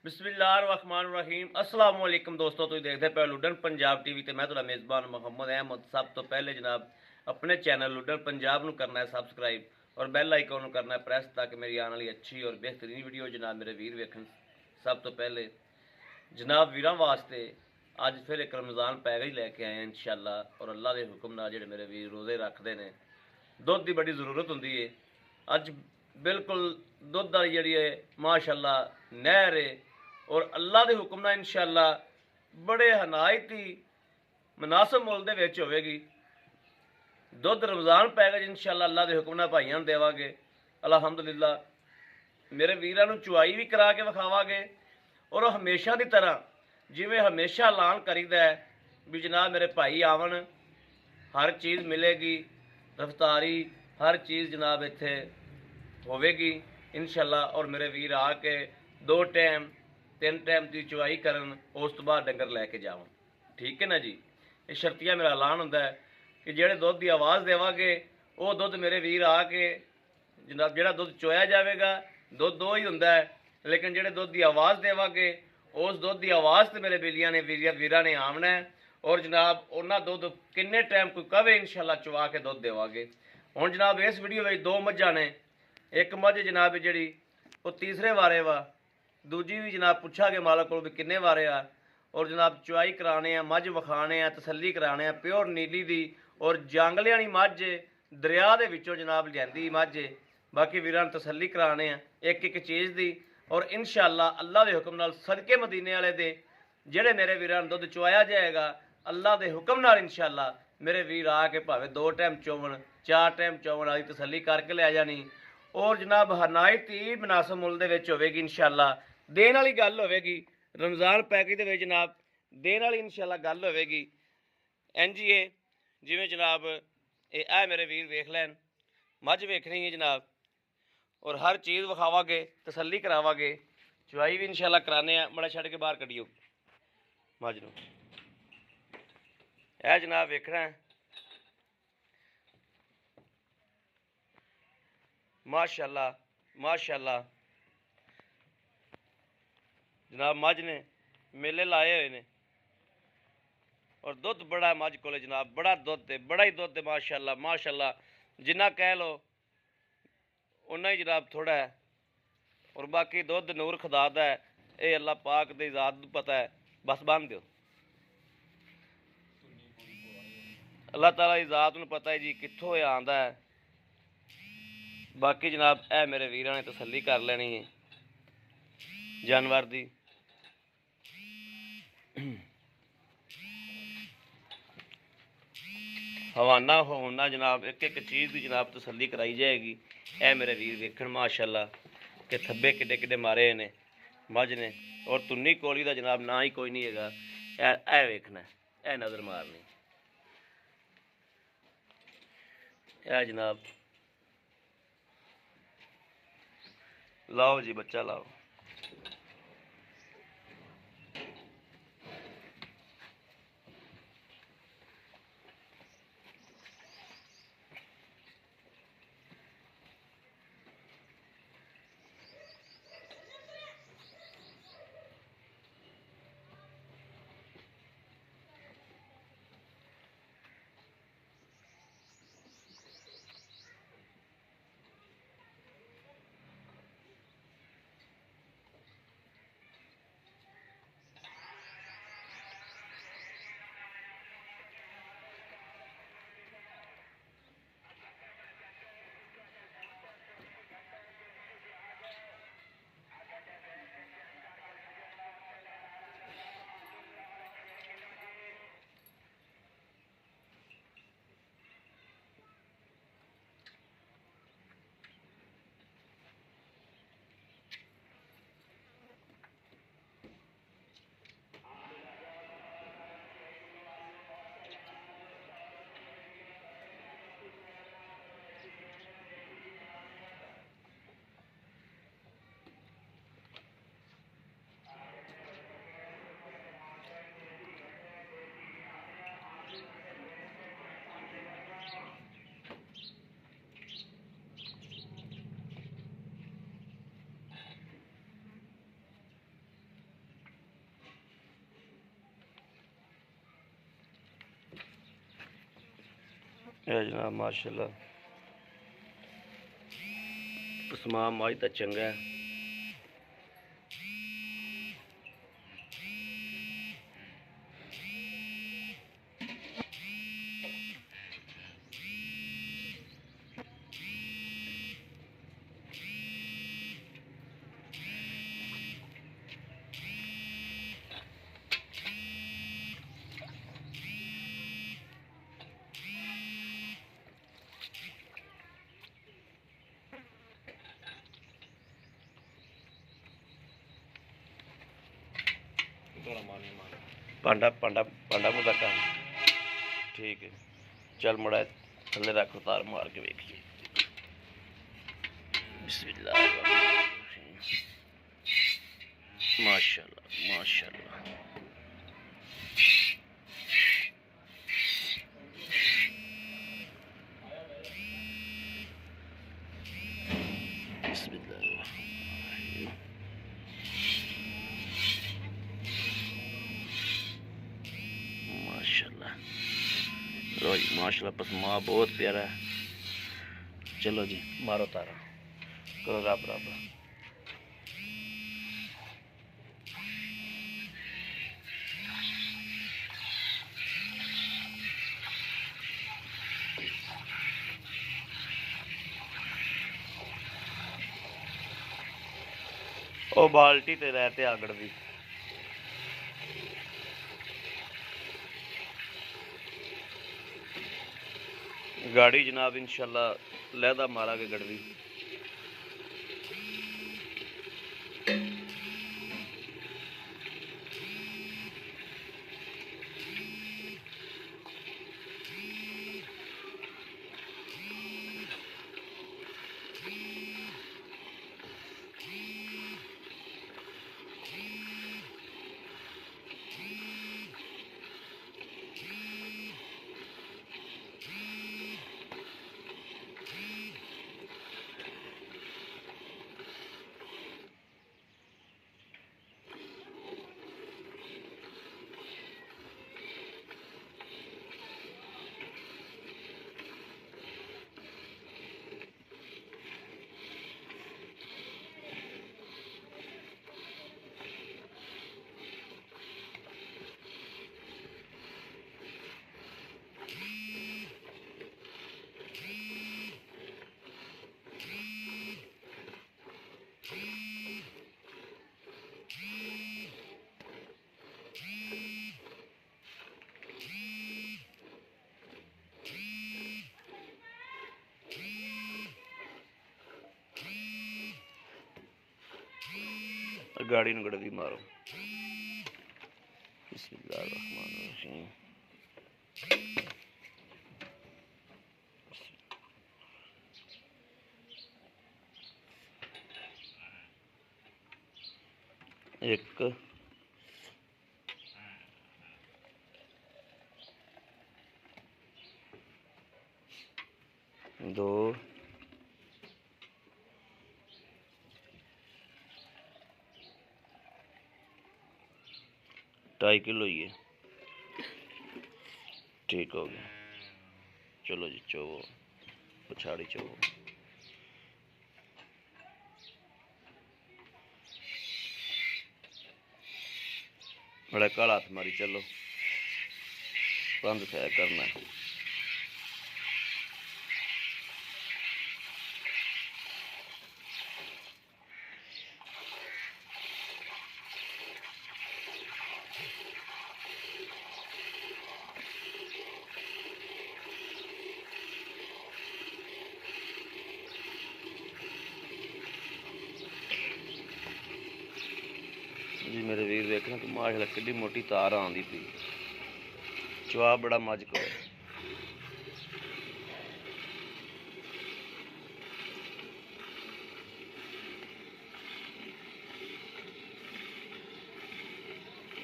बिस्मिल्लाहिर्रहमानिर्रहीम अस्सलाम वालेकुम दोस्तों, तुम देखते पे लुडन पंजाब टीवी ते मैं तुहाडा मेज़बान मुहम्मद अहमद। सब तो पहले जनाब अपने चैनल लुडन पंजाब नूं करना है सबसक्राइब और बैल आइकन नूं करना है प्रेस ताकि मेरी आने वाली अच्छी और बेहतरीन वीडियो जनाब मेरे वीर वेखन। सब तो पहले जनाब वीरां वास्ते अज फिर एक रमज़ान पैकेज लैके आए हैं इंशाअल्लाह। और अल्लाह के हुक्म नाल जिहड़े मेरे वीर रोज़े रखते हैं, दुध की बड़ी जरूरत होंदी है। अज बिल्कुल दुध वाली जी है माशाअल्लाह नहर है और अल्लाह के हुक्म नाल इंशाअल्लाह बड़े हनायत ही मुनासिब मुल दे विच होवेगी। दुध रमज़ान पैकेज इंशाअल्लाह अल्लाह के हुक्म नाल भाइयों नूं देवांगे। अल्हम्दुलिल्लाह मेरे वीरां नूं चुआई भी करा के विखावांगे और हमेशा की तरह जिवें हमेशा ऐलान करीदा है भी जनाब मेरे भाई आवन, हर चीज़ मिलेगी, रफ्तारी हर चीज़ जनाब इत्थे होवेगी इंशाअल्लाह। और मेरे वीर आके 2 टाइम 3 टाइम की चुआई करन, उस तो बाद डंगर लैके जावन। ठीक है ना जी। ये शर्तिया मेरा ऐलान होंदा है कि जेड़े दुध की आवाज़ देवांगे वो दुध मेरे वीर आके जनाब जेड़ा दुध चोया जाएगा, दुध दो ही होंदा है, लेकिन जेड़े दुध की आवाज़ देवांगे उस दुध की आवाज़ से मेरे बेलिया ने वीरां ने आमना है। और जनाब उन्ना दुध किन्ने टाइम कोई कवे इंशाअल्लाह चुवा के दुध देवांगे। हुण जनाब इस वीडियो में 2 मझां ने, एक मझ जनाब जी वो तीसरे वारे वा, दूजी भी जनाब पुछांगे मालक को भी किन्ने वारे आ। और जनाब चुआई कराने मझ विखाने तसली कराने प्योर नीली दी और जांगले वाली मझ दरिया के विचों जनाब लियांदी मझ। बाकी वीरां तसली कराने एक एक चीज़ दी और इंशाअल्लाह अल्लाह के हुक्म नाल सदके मदीने वाले दे जेड़े मेरे वीरां दुध चुआया जाएगा अल्लाह के हुक्म नाल इंशाअल्लाह मेरे वीर आके भावें 2 टाइम चोवन 4 टाइम चोवन वाली तसली करके लै जानी। और जनाब हनायत ही मुनासिब मुल दे विच होवेगी इंशाअल्लाह। देन वाली गल होवेगी रमज़ान पैकेज दे विच जनाब देन वाली इंशाअल्लाह गल होवेगी। इंज ही जिवें जनाब ये मेरे वीर वेख लैन, मझ वेखनी है जनाब और हर चीज़ विखावांगे, तसली करावांगे, चुआई भी इंशाअल्लाह कराने। बड़ा छड़ के बाहर कड्डियो मझ नूं। यह जनाब वेखना है माशाअल्लाह माशाअल्लाह जनाब मझ ने मेले लाए हुए ने और दुध बड़ा मझ को जनाब, बड़ा दुध है, बड़ा ही दुध है माशाअल्लाह माशाअल्लाह। जिन्ना कह लो उन्ना ही जनाब थोड़ा है। और बाकी दुध नूर खुदा दा है, ये अल्लाह पाक दी ज़ात पता है। बस बन दो, अल्लाह ताला की ज़ात नूं पता है जी कित्थों आंदा है। बाकी जनाब ए मेरे वीरां ने तसल्ली कर लेनी है जानवर दी। हवाना होना जनाब एक एक चीज़ की जनाब तसल्ली कराई जाएगी। ए मेरे वीर वेखण माशाअल्लाह कि थब्बे किड्डे किड्डे मारे ने मझ ने और तुन्नी कोली का जनाब ना ही कोई नहीं है। ए वेखना ए नज़र मारनी ए जनाब। लाओ जी बच्चा लाओ। जनाब माशाल्लाह तमाम मज तो चंगा है। पांडा पांडा पांडा मुझा काम ठीक है। चल मुड़ा थले रख उतार मार के वेखिए। बिस्मिल्लाह माशाल्लाह माशाल्लाह। बिस्मिल्लाह माशाल्लाह। लो जी माशाल्लाह पसमा बहुत प्यारा है। चलो जी मारो तारा करो रब रब। ओ बाल्टी ते रहते आगड़ भी गाड़ी जनाब इंशाल्लाह लहदा मारा के गड़वी। गाड़ी न गड़वी मारो। बिस्मिल्लाहिर्रहमानिर्रहीम। एक दो ढाई किलो ही है। ठीक हो गया। चलो जी चोवो पछाड़ी चोवो। बड़ा काला हाथ मारी चलो बंद थे करना है। जी मेरे वीर देखना कि माशाल्लाह कितनी मोटी तार आंदी थी। चवा बड़ा मजक है।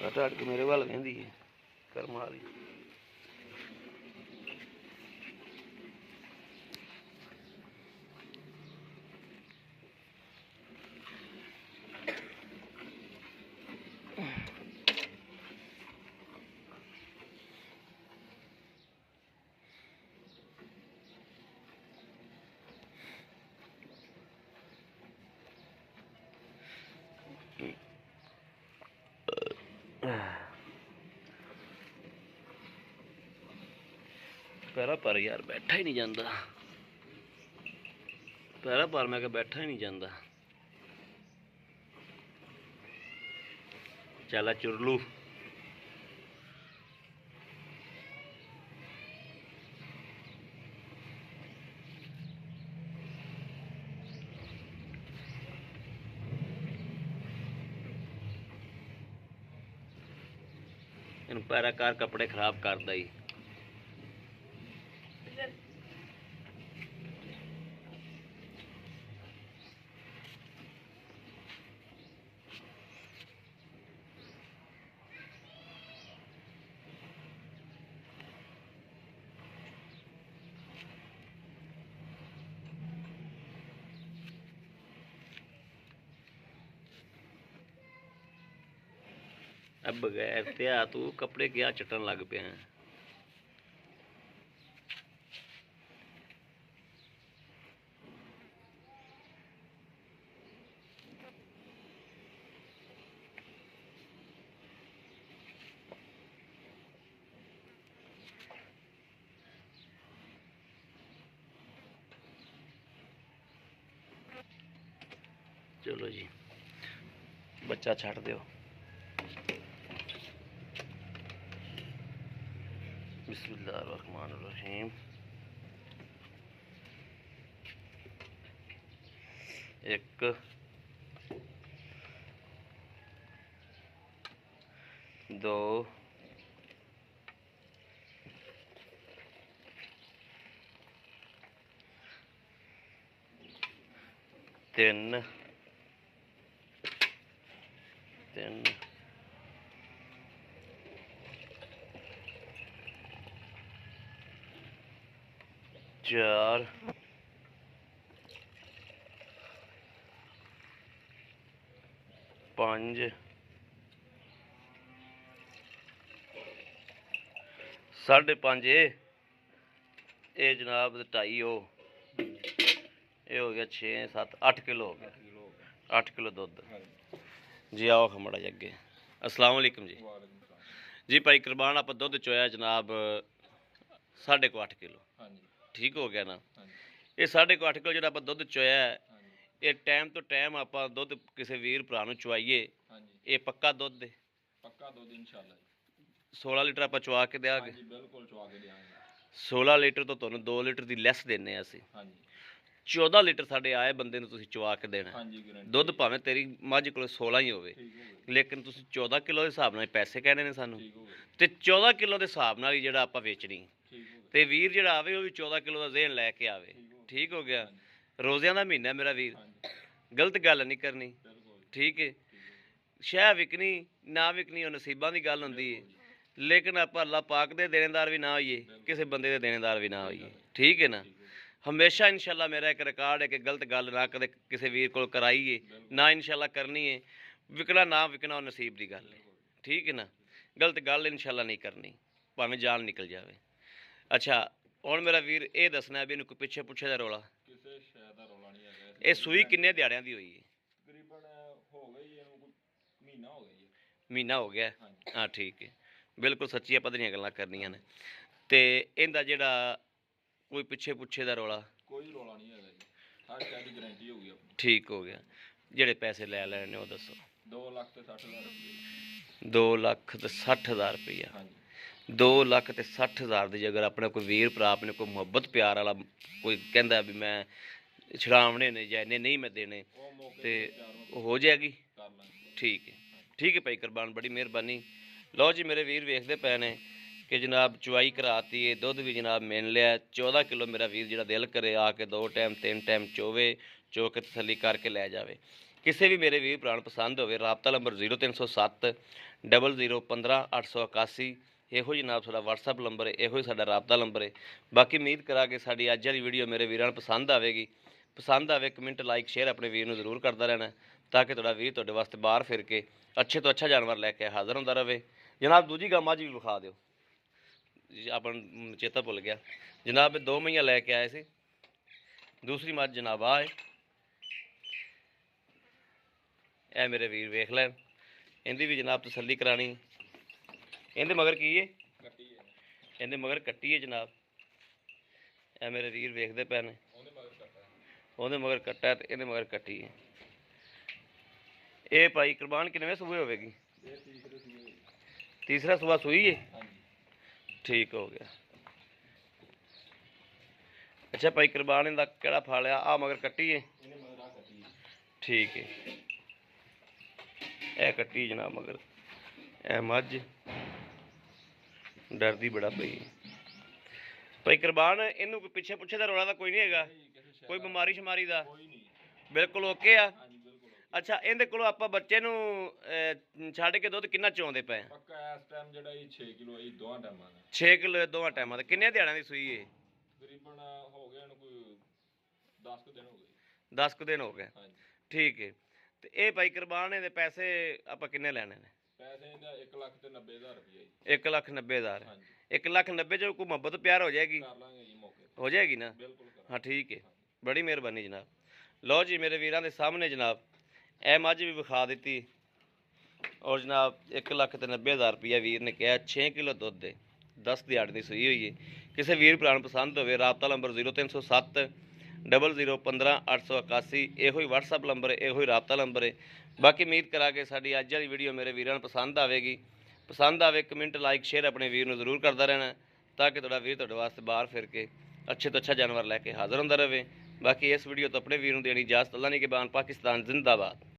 हट के मेरे वाल कहती है कर मारी। ਪਰ यार बैठा ही नहीं जाता, पहला पर मैं बैठा ही नहीं जाता। चला चुरलू इन पैराकार कपड़े खराब करता ही। अब बगैर त्या तू कपड़े क्या चटन लग पे हैं। चलो जी बच्चा छड़ दो। बिस्मिल्लाहिर्रहमानिर्रहीम। एक दो तीन तीन चार पांच साढ़े पांच ये जनाब 2.5 ये हो गया 6 7 8 किलो हो गया 8 किलो दुध जी। आओ खमड़ा जी अगे। अस्सलाम वालेकुम जी। जी भाई कुरबान आप दुध चोया जनाब 8.5 किलो ठीक हो गया ना। ये 8.5 किलो जो आप दुध चोया है ये टाइम तो टाइम आप दुध किसी वीर भरा नूं चवाइए ये पक्का दुध है। पक्का दुध इंशाअल्लाह 16 लीटर आप चवा के देंगे। बिल्कुल चवा के देंगे। 16 लीटर तो तुहानूं 2 लीटर की लैस देने असीं। 14 लीटर साडे आए बंदे नूं तुसीं चवा के देना। दुध भावें तेरी मझ कोल 16 ही होवे लेकिन तुसीं 14 किलो के हिसाब नाल पैसे कहने ने सानूं ते 14 किलो के हिसाब नाल ही जिहड़ा आपां वेचनी ते वीर जिहड़ा आवे वो भी 14 किलो का ज़हन लैके आवे। ठीक हो गया। रोज़ियां दा महीना मेरा वीर गलत गल नहीं करनी ठीक है। शह विकनी ना विकनी नसीबां दी गल हुंदी है लेकिन आप अल्लाह पाक दे देनेदार भी ना होइए किसी बंदे दे देनेदार भी ना होइए। ठीक है ना। हमेशा इंशाल्लाह मेरा एक रिकॉर्ड है कि गलत गल ना कदे किसी वीर को कराइए ना इंशाल्लाह करनी है। विकना ना विकना और नसीब की गल है। ठीक है ना। गलत गल इंशाल्लाह नहीं करनी भावें जान निकल जाए। अच्छा हुण मेरा वीर ये दसना भी इन्हूं कोई पिछे पुछे दा रौला ये सूई किन्ने दिहाड़ियां दी होई है? तकरीबन हो गई है महीना हो गया। महीना हो गया। हाँ ठीक है बिल्कुल सच्ची पधरियां गल्लां करनियां ने ते इहदा जिहड़ा कोई पिछे पुछे दा रौला कोई रौला नहीं है जी। हर शय दी गारंटी होगी अपनी। ठीक हो गया। जिहड़े पैसे लै लैने वो दसो। 2,60,000 रुपये। 2,60,000 रुपया। 2,60,000 ਦੀ अगर अपने कोई वीर भरा अपने कोई मुहब्बत प्यार वाला कोई कहता भी मैं छड़ावने ने या इन्ने नहीं मैं देने तो हो जाएगी। ठीक है भाई कुरबान बड़ी मेहरबानी। लो जी मेरे वीर वेखते पे ने कि जनाब चवाई कराती है दुध भी जनाब मिल लिया 14 किलो। मेरा वीर जिहड़ा दिल करे आके 2 टाइम 3 टाइम चोवे चो के तसली करके लै जाए। किसी भी मेरे वीर भरा पसंद हो राबता नंबर 0307 00 15 881 ਇਹੋ ਜਨਾਬ ਸਾਡਾ WhatsApp ਨੰਬਰ ਹੈ ਇਹੋ ਹੀ ਸਾਡਾ ਰਾਬਤਾ ਨੰਬਰ ਹੈ। ਬਾਕੀ ਉਮੀਦ ਕਰਾਂ ਕਿ ਸਾਡੀ ਅੱਜ ਵਾਲੀ ਵੀਡੀਓ ਮੇਰੇ ਵੀਰਾਂ ਨੂੰ ਪਸੰਦ ਆਵੇਗੀ। ਪਸੰਦ ਆਵੇ ਕਮੈਂਟ ਲਾਈਕ ਸ਼ੇਅਰ ਆਪਣੇ ਵੀਰ ਨੂੰ ਜ਼ਰੂਰ ਕਰਦਾ ਰਹਿਣਾ ਤਾਂ ਕਿ ਤੁਹਾਡਾ ਵੀਰ ਤੁਹਾਡੇ ਵਾਸਤੇ ਬਾਹਰ ਫਿਰ ਕੇ ਅੱਛੇ ਤੋਂ ਅੱਛਾ ਜਾਨਵਰ ਲੈ ਕੇ ਹਾਜ਼ਰ ਹੁੰਦਾ ਰਹੇ। ਜਨਾਬ ਦੂਜੀ ਗਾਂ ਮੱਝ ਵੀ ਵਿਖਾ ਦਿਓ। ਆਪਾਂ ਨੂੰ ਚੇਤਾ ਭੁੱਲ ਗਿਆ ਜਨਾਬ 2 ਮਹੀਆਂ ਲੈ ਕੇ ਆਏ ਸੀ। ਦੂਸਰੀ ਮੱਝ ਜਨਾਬ ਆ ਹੈ ਇਹ ਮੇਰੇ ਵੀਰ ਵੇਖ ਲੈਣ ਇਹਦੀ ਵੀ ਜਨਾਬ ਤਸੱਲੀ ਕਰਾਣੀ। ਇਹਦੇ ਮਗਰ ਕੀ ਹੈ? ਇਹਦੇ ਮਗਰ ਕੱਟੀ ਹੈ ਜਨਾਬ। ਇਹ ਮੇਰੇ ਵੀਰ ਵੇਖਦੇ ਪਏ ਨੇ। ਉਹਦੇ ਮਗਰ ਕੱਟਾ ਉਹਦੇ ਮਗਰ ਕੱਟਾ ਤੇ ਇਹਦੇ ਮਗਰ ਕੱਟੀ ਹੈ। ਇਹ ਭਾਈ ਕੁਰਬਾਨ ਕਿੰਨਵੇਂ ਸੂਏ ਹੋਵੇਗੀ? ਇਹ ਠੀਕ ਦੇ ਸੂਏ। ਤੀਸਰਾ ਸੂਆ ਸੂਈ ਹੈ। ਹਾਂਜੀ ਠੀਕ ਹੋ ਗਿਆ। ਅੱਛਾ ਭਾਈ ਕੁਰਬਾਨ ਇਹਦਾ ਕਿਹੜਾ ਫਲ ਆ? ਆ ਮਗਰ ਕੱਟੀ ਹੈ। ਇਹਨੇ ਮਗਰ ਆ ਕੱਟੀ। ਠੀਕ ਹੈ। ਇਹ ਕੱਟੀ ਜਨਾਬ ਮਗਰ। ਇਹ ਮੱਝ ਡਰਦੀ ਬੜਾ ਪਈ ਭਾਈ ਕੁਰਬਾਨ। ਇਹਨੂੰ ਕੋਈ ਪਿੱਛੇ ਪੁੱਛੇ ਦਾ ਰੌਲਾ ਤਾਂ ਕੋਈ ਨਹੀਂ ਹੈਗਾ? ਕੋਈ ਬਿਮਾਰੀ ਸ਼ਮਾਰੀ ਦਾ? ਕੋਈ ਨਹੀਂ। ਬਿਲਕੁਲ ਓਕੇ ਆ। ਹਾਂਜੀ ਬਿਲਕੁਲ ਅੱਛਾ ਇਹਦੇ ਕੋਲੋਂ ਆਪਾਂ ਬੱਚੇ ਨੂੰ ਛੱਡ ਕੇ ਦੁੱਧ ਕਿੰਨਾ ਚੋਂਦੇ ਪਏ? ਪੱਕਾ ਇਸ ਟਾਈਮ ਜਿਹੜਾ ਇਹ 6 ਕਿਲੋ ਇਹ ਦੋਵਾਂ ਟਾਈਮਾਂ ਦਾ। 6 ਕਿਲੋ ਦੋਵਾਂ ਟਾਈਮਾਂ ਦਾ। ਕਿੰਨੇ ਦਿਹਾੜਿਆਂ ਦੀ ਸੂਈ ਹੈ? ਤਕਰੀਬਨ ਹੋ ਗਏ ਇਹਨੂੰ ਕੋਈ 10 ਕੁ ਦਿਨ ਹੋ ਗਏ। 10 ਕੁ ਦਿਨ ਹੋ ਗਏ। ਹਾਂਜੀ ਠੀਕ ਹੈ। ਤੇ ਇਹ ਭਾਈ ਕੁਰਬਾਨ ਇਹਦੇ ਪੈਸੇ ਆਪਾਂ ਕਿੰਨੇ ਲੈਣੇ ਨੇ? ਪੈਸੇ ਇਹਦਾ 1,90,000 ਰੁਪਏ ਜੀ। 1,90,000। ਹਾਂਜੀ 1,90,000 ਚ ਕੋਈ ਮੁਹੱਬਤ ਪਿਆਰ ਹੋ ਜਾਏਗੀ? ਕਰ ਲਾਂਗੇ ਜੀ ਮੌਕੇ ਤੇ। ਹੋ ਜਾਏਗੀ ਨਾ? ਬਿਲਕੁਲ ਕਰਾਂਗੇ। ਹਾਂ ਠੀਕ ਹੈ। ਬੜੀ ਮਿਹਰਬਾਨੀ ਜਨਾਬ। ਲਓ ਜੀ ਮੇਰੇ ਵੀਰਾਂ ਦੇ ਸਾਹਮਣੇ ਜਨਾਬ ਇਹ ਮੱਝ ਵੀ ਵਿਖਾ ਦਿੱਤੀ। ਔਰ ਜਨਾਬ 1,90,000 ਰੁਪਇਆ ਵੀਰ ਨੇ ਕਿਹਾ। 6 ਕਿਲੋ ਦੁੱਧ ਦੇ 10 ਦਿਹਾੜੇ ਦੀ ਸੂਈ ਹੋਈ ਹੈ। ਕਿਸੇ ਵੀਰ ਭਰਾ ਨੂੰ ਪਸੰਦ ਹੋਵੇ ਰਾਬਤਾ ਨੰਬਰ 0307 0015 881। ਇਹੋ ਹੀ WhatsApp ਨੰਬਰ, ਇਹੋ ਹੀ ਰਾਬਤਾ ਨੰਬਰ ਹੈ। ਬਾਕੀ ਉਮੀਦ ਕਰਾਂਗੇ ਸਾਡੀ ਅੱਜ ਵਾਲੀ ਵੀਡੀਓ ਮੇਰੇ ਵੀਰਾਂ ਨੂੰ ਪਸੰਦ ਆਵੇਗੀ। ਪਸੰਦ ਆਵੇ ਕਮੈਂਟ ਲਾਈਕ ਸ਼ੇਅਰ ਆਪਣੇ ਵੀਰ ਨੂੰ ਜ਼ਰੂਰ ਕਰਦਾ ਰਹਿਣਾ ਤਾਂ ਕਿ ਤੁਹਾਡਾ ਵੀਰ ਤੁਹਾਡੇ ਵਾਸਤੇ ਬਾਹਰ ਫਿਰ ਕੇ ਅੱਛੇ ਤੋਂ ਅੱਛਾ ਜਾਨਵਰ ਲੈ ਕੇ ਹਾਜ਼ਰ ਹੁੰਦਾ ਰਹੇ। ਬਾਕੀ ਇਸ ਵੀਡੀਓ ਤੋਂ ਆਪਣੇ ਵੀਰ ਨੂੰ ਦੇਣੀ ਇਜਾਜ਼ਤ। ਅੱਲਾ ਨਿਗਹਿਬਾਨ। ਪਾਕਿਸਤਾਨ ਜ਼ਿੰਦਾਬਾਦ।